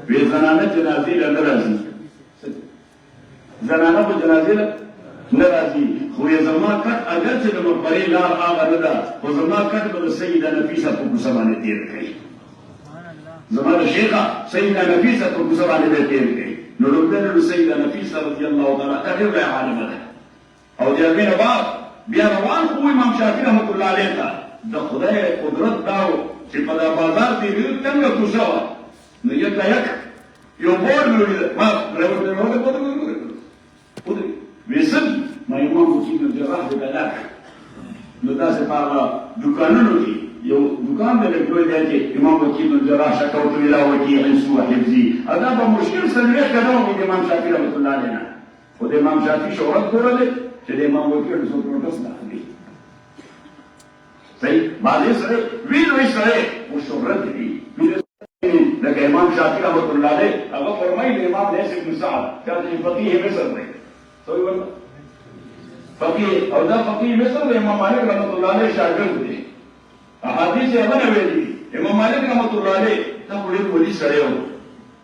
وی زنانه جنازې له نه راځي، زنانه په جنازې له نه راځي، خو یې زما کټ اگر چې د مقبرې لار هغه نه ده، خو زما کټ به د سیده نفیسه په کوڅه باندې تېر کړي، زما د شیخه سیده نفیسه په کوڅه باندې به تېر کړي. نو لومړی سیده نفیسه رضی الله تعالی عنها ډېر لویه عالمه ده، او د هغې نه بعد بیا روان خو امام شافعي رحمت الله علیه ته د خدای قدرت دا و چې په دا بازار تېرېدو تنګه کوڅه وه، نو یک یو بورډ مې ولیده، ما ودرېد ویې څه دي؟ ما امام وکیل الجراح د بلاک، نو داسې په هغه دوکانونو کې یو دوکان دی لږ لوی دی چې امام وکیل الجراح شکوت الی وکیع سوء حفظي، دا به مشکل څلوېښت کلونه وي د امام شافعي رحمت الله علیه نه، خو د امام شافعي شهرت ګورلی چې د امام وکیل څوک پروټست نه اخلي. صحیح بعضې سړی وي لوی سړی خو شهرت وي، لکه امام شافعي رحمت الله علیه هغه فرمایي د امام لیث بن سعد چې فقیه مصر دی، صحیح ولا فقیه، او دا فقیه مصر د امام مالک رحمت الله علیه شاګرد دی، احادیث یې هغه نه ویلي. امام مالک رحمت الله علیه دا خو ډېر ولي سړی و،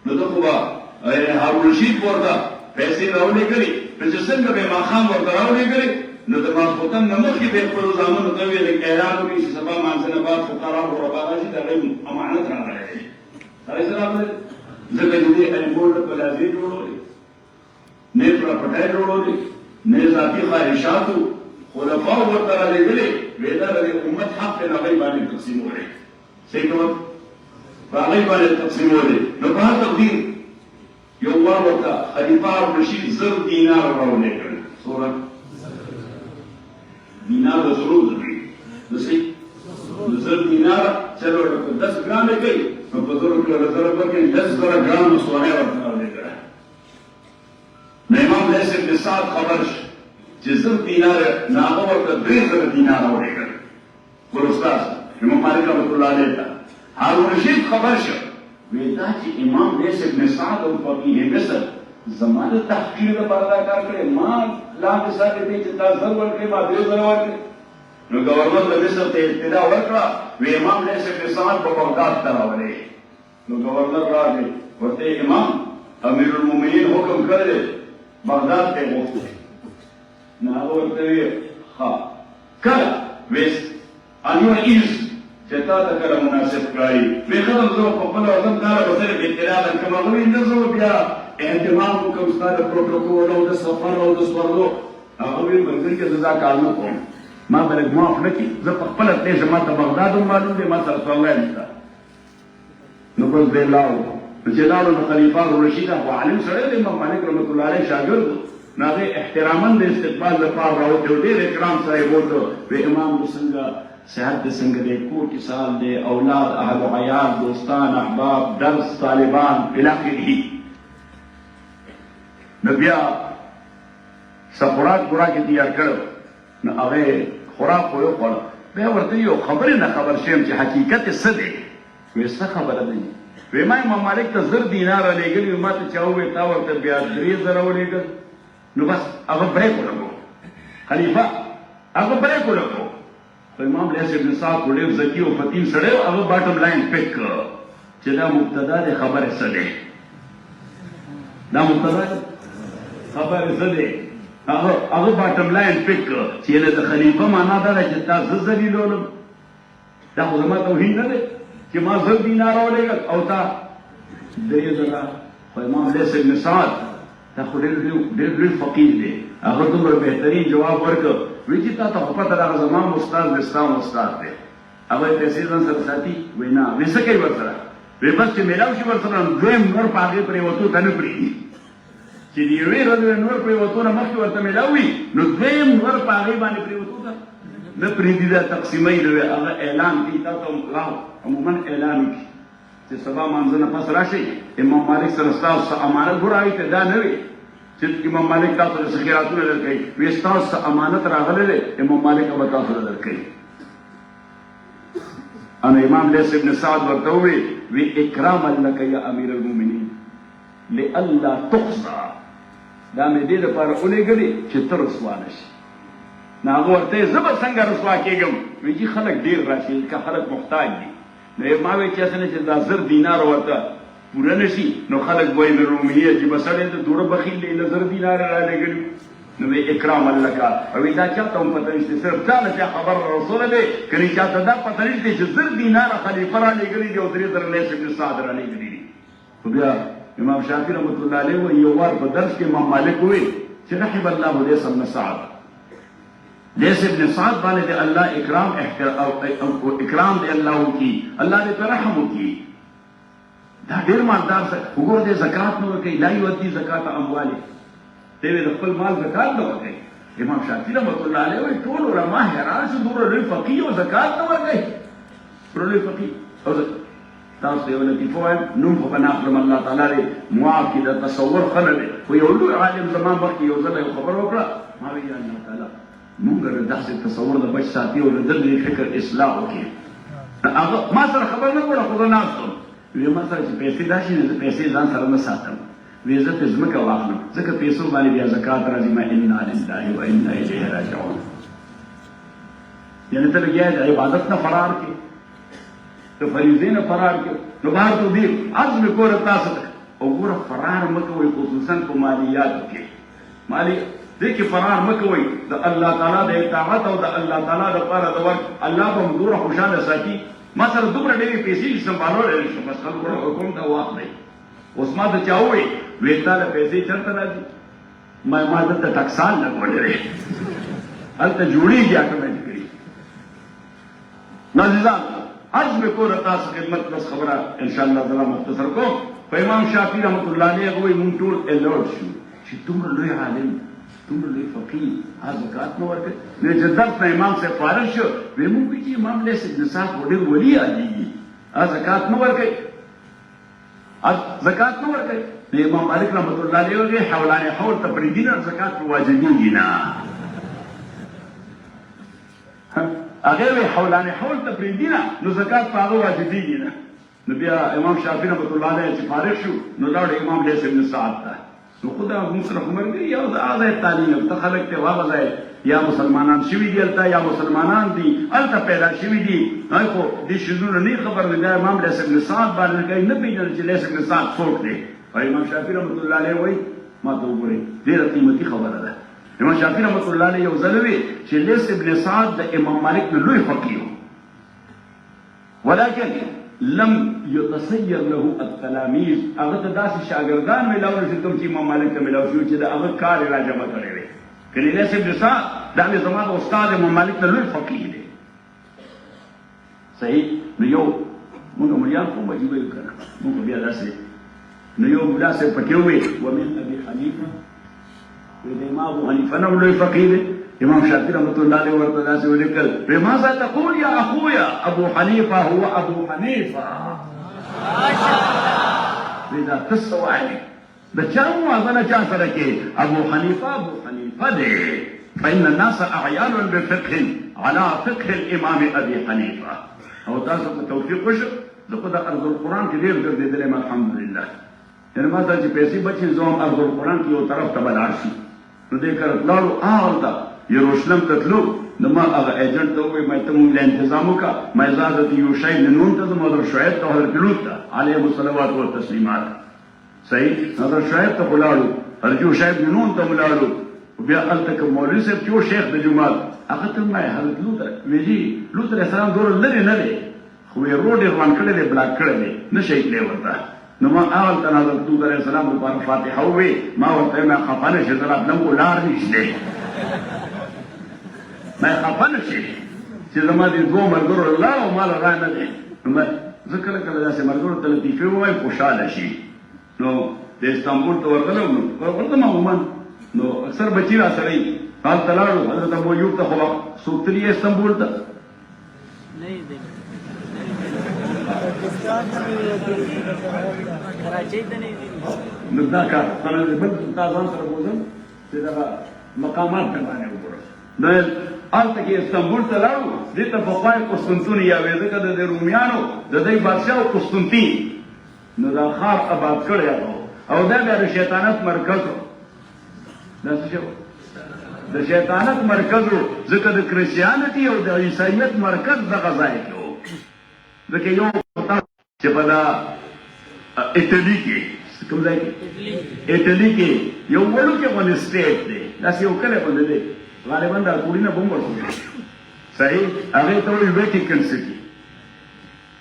نو ده خو به هارون رشید ورته پیسې راولېږلې، نو چې څنګه به یې ماښام ورته راولېږلې، نو د ماسخوتن نه مخکې به یې خپلو زامنو ته ویل اعلان وکړي چې سبا مانځه نه بعد فقرا او غربا راشي، د هغوی امانت راغلی دی، هغوی څه راغلی، ځکه چې دې ایمبورډ پلازې جوړولې، نه یې پراپټۍ جوړولې، نه یې ذاتي خواهشاتو، خلفاو ورته رالېږلې، ویې دا د امت حق دی، هغوی باندې تقسیمولی، صحیح کوم په هغوی باندې تقسیمولی. نو په هر تقدیر یو وار ورته خلیفه هارون رشید 1000 دینار راولېږل، څومره دینار د زرو دی، د صحیح 1000 دینار چلو 10 ګرامه کوي، نو په زرو کې 1000 ورکړي 10,000 ګرامه سوانه ورته راولېږله. نو امام لیث بن سعد خبر شو چې 1000 دینار نه هغه ورته 3000 دینار راولېږل، ګور استاد امام مالک رحمت الله علیه ته هارون رشید خبر شو، وی دا چې امام لیث بن سعد او فقیه مصر زما د تحقیر لپاره دا کار کړی، ما لاندې ساتې دی چې دا 1000 ورکړې، ما 3000 ورکړې. نو ګورنر د مصر ته اطلاع ورکړه، وی امام لیث بن سعد په بغداد ته راولې. نو ګورنر راغی ورته امام امیر المؤمنین حکم کړی بغداد ته غوښتل، نو هغه ورته وی ښه کله ویس انیو ایز چې تا ته کله مناسب ښکاري، وی ښه زه په خپله وطن کاره به سره اطلاع درکړم، هغه وی نه زه بیا اهتمام وکړم ستا د پروټوکول او د سفر او د سپرلو، هغه وی ملګري که زه دا کار نه کوم، ما به لږ معاف نه کړي، زه په خپله تللی شم، ما ته بغداد هم معلوم دی، ما سره سوالای نشته. نو بس دی لاړو، نو چې لاړو نو خلیفه هارون رشید خو عالم سړی دی، امام مالک رحمت الله علیه شاګرد و، نو هغې احتراما د استقبال لپاره راوتې و، ډېر اکرام سره یې بوته، وی امام دې څنګه صحت دې څنګه دی، کور کې سال دی، اولاد اهل و عیال دوستان احباب درس طالبان الی آخره. نو بیا څه خوراک یې تیار کړی، نو هغې خوراک خو یې وخوړه، بیا ورته یو خبرې نه خبر شوم چې حقیقت یې څه دی، وی څه خبره دی، وی ما امام مالک ته 1000 دینار رالیږلي، ما ته چا وویل تا ورته بیا 3000 ولېږل، نو بس هغه بریک ولګو، خلیفه هغه بریک ولګو. خو امام لیث بن سعد خو ډېر ذکي او فطین سړی و، هغه باټم لاین پک کړ چې دا مبتدا دی، خبرې څه دی، دا مبتدا دی خبرې څه دی، هغه باټم لاین پک کړ چې یعنې د خلیفه معنا دا ده چې تا زه ذلیلولم، دا خو زما توهین نه دی چې ما 1000 دینار راولېږل او تا 3000. خو امام لیث بن سعد دا خو ډېر لوی فقیر دی، هغه دومره بهترین جواب ورکړ، وی چې تا ته خو پته راغله زما استاد دی ستا استاد دی، هغه یې پیسې ځان سره ساتي، وی نه، وی څه کوي ورسره، وی بس چې میلاو شي ورسره نو دویم نور په هغې پرېوتو ته نه پرېږدي، چې د یوې ورځې نور پرېوتو نه مخکې ورته میلاو وي نو دویم نور په هغې باندې پرېوتو ته نه پرېږدي، دا تقسیموي نو هغه اعلان کوي، تا ته عموما اعلان وکړي چې سبا مانځه نه پس راشئ، امام مالک سره ستاسو څه امانت ګوره هغې ته دا نه وي چې امام مالک تاسو له څه خیراتونه درکوي، وی ستاسو څه امانت راغلی دی امام مالک به تاسو له درکوي. انا امام لیث بن سعد ورته وویل، وی اکراما لک یا امیر المؤمنین لئلا تخزى، دا مې دې دپاره ولېږلې چې ته رسوا نه شي. نو هغه ورته یې زه به څنګه رسوا کېږم، وی جي خلک ډېر راشي که خلک محتاج دي، نو ما وی چې اسنه چې دا 1000 دینار ورته پوره نشي نو خلک وایي د رومیه چې به سړی د دوره بخیل دی له 1000 دیناره رالېږلي نو وی اکراما لک او دا چاته هم پته نشته صرف چاله چې خبر رسول دی کني چاته دا پته نشته چې 1000 دیناره خلیفه رالېږلي دي او 3000 لیس ابن سعد رالېږلي دي خو بیا امام شافعي رحمت الله علیه وایي یو وار په درس کې امام مالک وایي چې رحم الله لیس ابن سعد لیس ابن سعد باندې د الله اکرام دی الله وکي الله دې په رحم وکي دا ډېر مالدار سره وګوره دې زکات نه ورکوي لا یؤدي زکات امواله دی د خپل مال زکات نه ورکوي امام شافعي رحمت الله علیه وایي ټول علما حیران شو دومره لوی فقيه او زکات نه ورکوي دومره لوی فقيه او تاسو یو لطیفه وایم نوم خو به نه اخلم الله تعالی دې معاف کړي د تصور ښه نه دی خو یو لوی عالم زما مخکې یو ځل یو خبر وکړه ما ویل یا الله تعالی مونږ د داسې تصور د بچ ساتي او د دې فکر اصلاح وکړي هغه ما سره خبر نه کړه خو زه ناست وم وی ما سره چې پیسې راشي نو زه پیسې ځان سره نه ساتم وی زه پې ځمکه واخلم ځکه پیسو باندې بیا زکات راځي ما انا لله و انا الیه راجعون یعنې ته لګیا د عبادت نه فرار کې د فریضې نه فرار کې نو بهر ته دی عرض مې کوله تاسو ته او ګوره فرار مه کوئ خصوصا په مالیاتو کې مالي دې کې فرار مه کوئ د الله تعالی د اطاعت او د الله تعالی دپاره د ورک الله به هم دومره خوشحاله ساتي ما سره دومره ډېرې پیسې چې سمبالولی شم بس خلکو حکم ته واخلئ اوس ما ته چا ووایي ویې تا له پیسې چېرته راځي ما دلته ټکسان لګولی دی هلته جوړېږي اټومیټیکلي نازیزان عرض مې کوله تاسو خدمت بس خبره انشاءالله تعالی مختصر کوم په امام شافعي رحمت الله علیه هغه وایي مونږ ټول الرټ شو چې دومره لوی عالم دومره لوی فقيه هغه زکات نه ورکوي نو چې درس نه امام صاحب فارغ شو ویې مونږ وایي چې امام لیس ابن سعد خو ډېر ولي یادېږي هغه زکات نه ورکوي زکات نه ورکوي نو امام مالک رحمت الله علیه وایي حولان حول ته پرېږدي نه زکات پرې واجبېږي نه هغه وایي حولان حول ته پرېږدي نه نو زکات په هغه واجبېږي نه نو بیا امام شافعي رحمت الله علیه چې فارغ شو نو لاړ امام لیس ابن سعد ته نو خدا موږ سره خو مرګي یو د آزاد تعلیم ته خلک ته واغ ځای یا مسلمانان شوي دي هلته یا مسلمانان دي هلته پیدا شوي دي خو دې شیزونه نه خبر نه دی امام لیس ابن سعد باندې کوي نه پېژني چې لیس ابن سعد څوک دی او امام شافعي رحمت الله علیه وایي ما ته وګورئ ډېره قیمتي خبره ده امام شافعي رحمت الله علیه یو ځل وی چې لیس ابن سعد د امام مالک نه لوی فقيه ولكن لم يتسير له التلاميذ هغه ته داسې شاګردان ملاو شو کوم چې امام مالک ته ملاو شو چې د هغه کار یې راجمع کړی دی کله لیس ابن سعد دا مې زما د استاد امام مالک نه لوی فقيه دی صحیح نو یو موږ مليان خو مجيبه یو کنه موږ بیا داسې نو یو ملا صاحب پکې وویل ومن ابي حنیفه وی امام ابو حنیفه نه لوی فقيه دی امام شافعي رحمت الله علیه ورته داسې ولیکل بماذا تقول يا اخويا ابو حنيفه هو ابو حنيفه اذا تسوى د چا موازنه چا سره کې ابو حنیفه دی فان الناس اعيان بفقه على فقه الامام ابي حنيفه او تاسو په توفیق وشو زه د ارض القرآن کې ډېر ګرځېدلی یم الحمدلله یعنې ما ته چې پیسې بچې زه هم ارض القرآن کې یو طرف ته به لاړ شي نو دې کله لاړو هغلته یروشلم ته تلو نو ما هغه ایجنټ ته ووایي ما ته مونږ له انتظام وکړه ما زه حضرت یوشع بن نون ته ځم حضرت شعیب ته حضرت لوط ته علیهم الصلوات والتسلیمات صحیح حضرت شعیب ته خو لاړو حضرت یوشع بن نون ته مو لاړو بیا هلته کوم مولوي صاحب چې و شیخ د جومات هغه ته وایي حضرت لوط وایي جي لوط علیه السلام دومره لرې نه دی خو یې روډ یې روان کړی دی بلاک کړی دی نه شي تللی ورته نو ما هغلته حضرت لوط علیه السلام لپاره فاتحه ووایي ما ورته ویل خفه نه شي زه راتلم خو لار نشته ما خفه نه شي چې زما دې دوو ملګرو لاړ او ما له را نه دی نو زه کله کله داسې ملګرو ته لطیفې ووایم خوشحاله شي نو د استانبول ته ورغلم نو ورته عموما نو اکثر بچي را سره وي هلته لاړو حضرت ابو ایوب ته خو څوک تلي استانبول ته نو دا کار بل تا ځان سره بوزم چې دغه مقامات ته باندې وګورم هلته کې استانبول ته لاړو دې ته پخوای قسطنطین یاوې ځکه د دې رومیانو د دې بادشاه قسطنطین نو دا ښار آباد کړی او دا بیا د شیطانت مرکز و دا څه شی د شیطانت مرکز و ځکه د کرسچیانټي او د عیسایت مرکز دغه ځای کې و ځکه یو چې په دا ایټلی کې کوم ځای کې ایټلی کې یو وړوکی غونې سټیټ دی داسې یو کلی غوندې دی غالبا دا کورونه به هم ورته صحیح هغې ته وایي ویټیکن سټي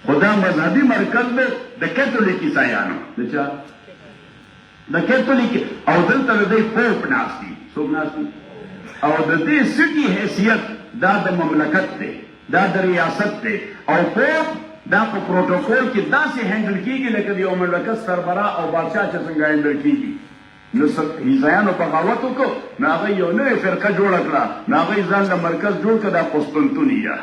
خو دا مذهبي مرکز دی د کیتولیک عیسایانو د چا د کیتولیک او دلته د دوی پوپ ناست دي څوک ناست دي او د دې سټي حیثیت دا د مملکت دی دا د ریاست دی او پوپ دا په پروتوکول کې داسې هینډل کېږي لکه د یو مملکت سربراه او بادشاه چې څنګه هینډل کېږي نو عیسایانو بغاوت وکړو نو هغوی یو نوې فرقه جوړه کړه نو هغوی ځان له مرکز جوړ کړه دا قسطنطنیه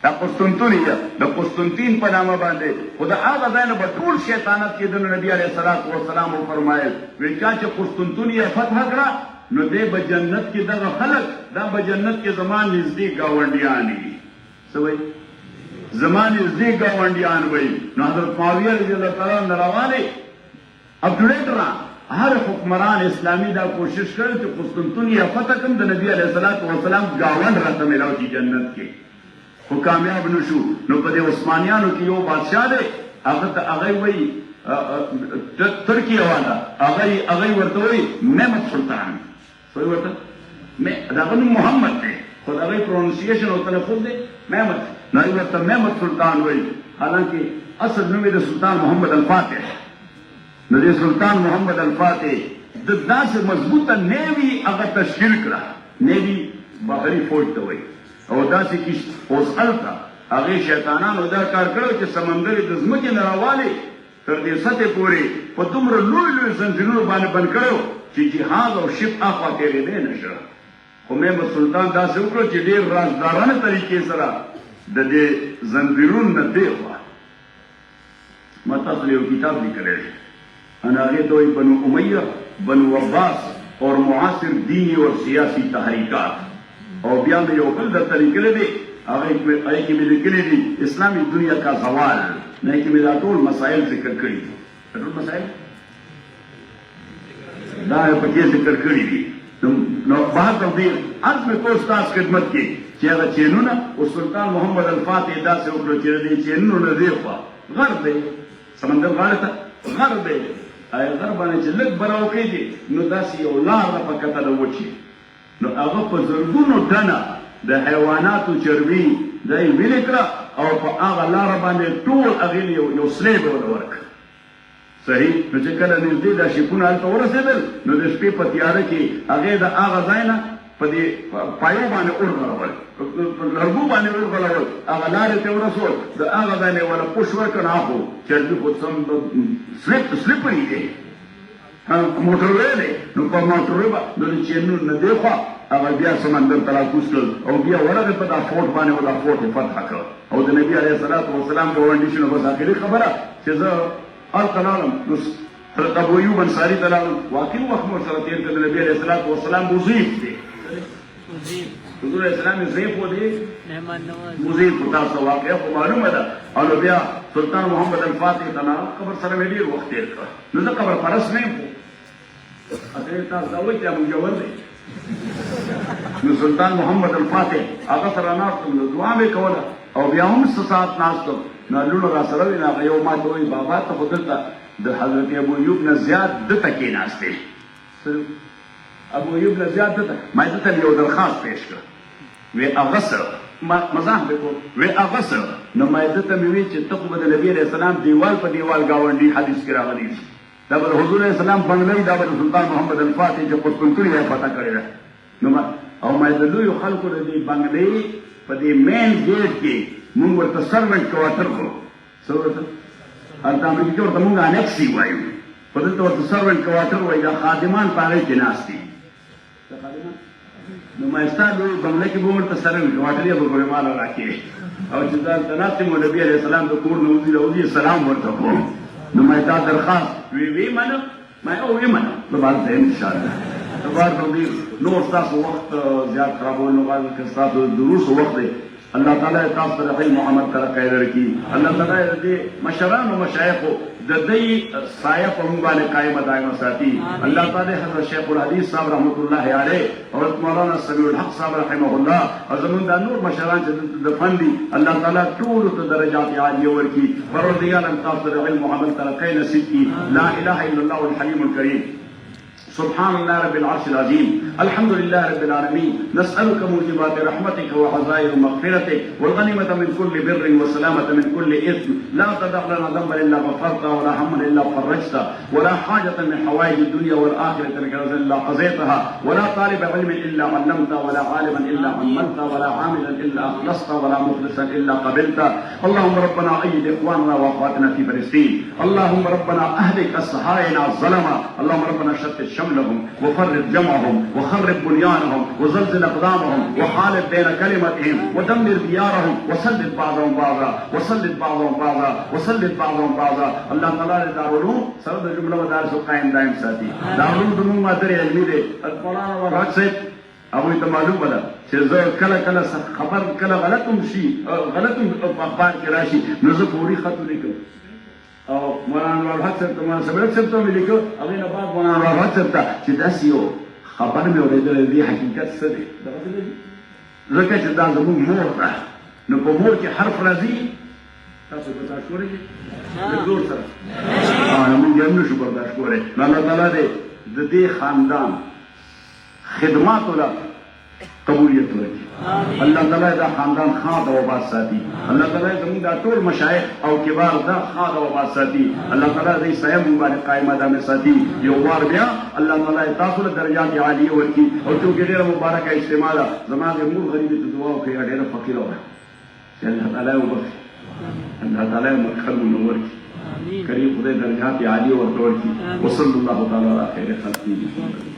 دا قسطنطنیه د قسطنطین په نامه باندې خو د هغه ځای نه به ټول شیطانت کېده نو نبي علیه الصلاة والسلام وفرمایل وایي چا چې قسطنطنیه فتح کړه نو دی به جنت کې دغه خلک دا به جنت کې زما نږدې ګاونډیان وي څه وایي زما نږدې ګاونډیان وایي نو حضرت معاویه رضی الله تعالی عنه روانې اپ ټو ډیټ را هر حکمران اسلامی دا کوشش کړ چې قسطنطنیه فتح کړم د نبی علیه الصلاة والسلام ګاونډ راته میلاو شي جنت کې خو کامیاب نشو نو په دې عثمانیانو کې یو بادشاه دی هغه ته هغه وایي ترکیه والا هغه ورته وایي محمد سلطان څه ورته د هغه نوم محمد دی خو د هغې پرونسیشن او تلفظ دی محمد نو هغوی ورته محمد سلطان وایي حالانکې اصل نوم یې د سلطان محمد الفاتح نو د سلطان محمد الفاتح د داسې مضبوطه نیوي هغه تشکیل کړه نیوي بحري فوج ته وایي او داسې کې اوس هلته هغې شیطانانو دا کار کړی چې سمندر یې د ځمکې نه راوالې تر دې سطحې پورې په دومره لوی زنځیرونو باندې بند کړی چې جهاد او شپ اخوا تېرېدی نه شه خو محمد سلطان داسې وکړو چې ډېر رازدارانه طریقې سره د دې زنځیرونو نه دې خوا ما تاسو یو کتاب لیکلی دی ان هغې ته وایي بنو امیه بنو عباس اور معاصر دینی اور سیاسی تحریکات او بیا مې یو بل درته لیکلی دی هغې کې مې لیکلی دي اسلامي دنیا کا زوال نه کې مې دا ټول مسایل ذکر کړي دي ټول مسایل دا پکې ذکر کړي دي نو بحث او دې عرض مې کو ستاسو خدمت کې چې هغه چینونه او سلطان محمد الفاتح داسې وکړو چې دې چینونو نه دې خوا غر دی سمندر غاړې ته غر دی غر باندې چې لږ براو کېږي نو داسې یو لاره په کتله وچي نو هغه په زرګونو ټنه د حیواناتو چربي دا یې ویلې کړه او په هغه لاره باندې ټول هغې یو سلیب ورته ورکړه صحیح نو چې کله نږدې دا شیپونه هلته ورسېدل نو د شپې په تیاره کې هغې د هغه ځای نه په دې پایو باندې ورغړول په لرګو باندې ورغړول هغه لارې ته ورسول د هغه ځای نه یې ورله پوش ورکړ نه خو چربي خو سم سلیپري دی موټروی دی نو په موټروی به نو د چینونو نه دې خوا هغه بیا سمندر ته راکوز کړل او بیا ورغې په دا فورټ باندې او دا فورټ یې فتح کړ او د نبي علیه الصلاة والسلام ګاونډي شو نو بس آخري خبره چې زه هلته لاړم نو حضرت ابو ایوب انصاري ته لاړم واقعي وخت مې ورسره تېر کړ د نبي علیه الصلاة والسلام مضیف دی حضور اسلام ضعیف و دی مضیف خو تاسو واقعه خو معلومه ده او نو بیا سلطان محمد الفاتح ته ناست قبر سره مې ډېر وخت تېر کړ نو زه قبر پرست نه یم خو تاسو دا وایي چې مجور دی نو سلطان محمد الفاتح هغه سره ناستم نو دعا مې کوله او بیا هم څه ساعت ناستم نو لوڼو را سره وي نو هغه یو ما ته وایي بابا ته خو دلته د حضرت ابو ایوب نه زیات دته کېناستې ابو ایوب نه زیات دته ما دته یو درخواست پیش کړ وی هغه سره مزاح مې کو وی هغه سره نو ما دته مې وی چې ته خو به د نبي علیه السلام دیوال په دیوال ګاونډي حدیث کې راغلی دا به حضور علیه السلام بنګلۍ دا به سلطان محمد الفاتح چې قسطنطنیه یې فتح کړې ده نو او ما د لویو خلکو د دې بنګلۍ په دې مین ګیټ کې مونږ ورته سروینټ کوارټر کړو څه ورته هلته امریکا کې ورته مونږ انیکسي وایو خو دلته ورته سروینټ کوارټر وایي دا خادمان په هغې کې ناست دي نو ما ستا لوی بنګله کې به ورته سروینټ کوارټر یې به پرې ماله راکړې او چې دا هلته ناست یم نبي علیه السلام د کور نه وځي راوځي سلام ورته کوم نو ما دا درخواست وی منم ما او وی منم نو باید ځای انشاءالله نو بار نور ستاسو وخت زیات خرابول نو باید که ستاسو د دروسو وخت دی الله تعالی تاسو ته علم او عمل سره خیر ورکړي. الله تعالی دې مشران او مشایخ د دې سایه په موږ باندې قائم دائم ساتي. الله تعالی حضرت شیخ الحدیث صاحب رحمت الله علیه او مولانا سمیع الحق صاحب رحمه الله او زمون د نور مشران چې د فندي الله تعالی ټول ته درجات عالیه ورکړي. پروردگار تاسو ته علم او عمل سره خیر نصیب کړي. لا اله الا الله الحليم الكريم. سبحان الله رب العرش العظيم. الحمد لله رب العالمين. نسألك موجبات رحمتك وعزائر مغفرتك والغنيمة من كل بر والسلامة من كل إثم. لا تدع لنا ذنبا إلا غفرته ولا هما إلا فرجته ولا حاجة من حوائج الدنيا والآخرة لك إلا قضيتها ولا طالب علم إلا علمته ولا عالما إلا علمته ولا عاملا إلا أخلصته ولا مخلصا إلا قبلته. اللهم ربنا أيد إخواننا وأخواتنا في فلسطين. اللهم ربنا أهلك الصهاينة الظلمة. اللهم ربنا شتت شملهم وفرق جمعهم وخرب بنيانهم وزلزل أقدامهم وحالف بين كلمتهم ودمر ديارهم وسلط بعضهم بعضا وسلط بعضهم بعضا وسلط بعضهم بعضا. الله تعالی دار العلوم سره د جمله مدارس قائم دائم ساتي. دار العلوم د موږ مادر علمي دي. مولانا ورحمت صاحب هغه ته معلومه ده چې زه کله کله خبر کله غلطم شي غلطم اخبار کې راشي نو زه فوري خط لیکم او مولانا ورحمت صاحب ته ما سبق صاحب ته لیکو هغه نه بعد مولانا ورحمت صاحب ته چې داسې یو خبر مې اورېدل دی حقیقت څه دی ځکه چې دا زموږ مور ده نو په مور کې حرف راځي تاسو برداشت کوئ د زور سره موږ یې نشو برداشت کولی. نو الله تعالی دې د دې خاندان خدماتو له قبولیت ورکړي. الله تعالی دا خاندان خاص او آباد ساتي. الله تعالی زموږ دا ټول مشایخ او کبار دا خاص او آباد ساتي. الله تعالی دې سایه موږ باندې قائمه دامه ساتي. یو وار بیا الله تعالی تاسو له درجات عالیه ورکړي او چې ډېره مبارکه اجتماع ده. زموږ مور غریب ته دعا وکړي ډېره فقیر وه چې الله تعالی وبخښي. الله تعالی مدخل منور کړي. کریم خدای درجات عالیه ورته ورکړي. وصلی الله تعالی علی خیر خلقه.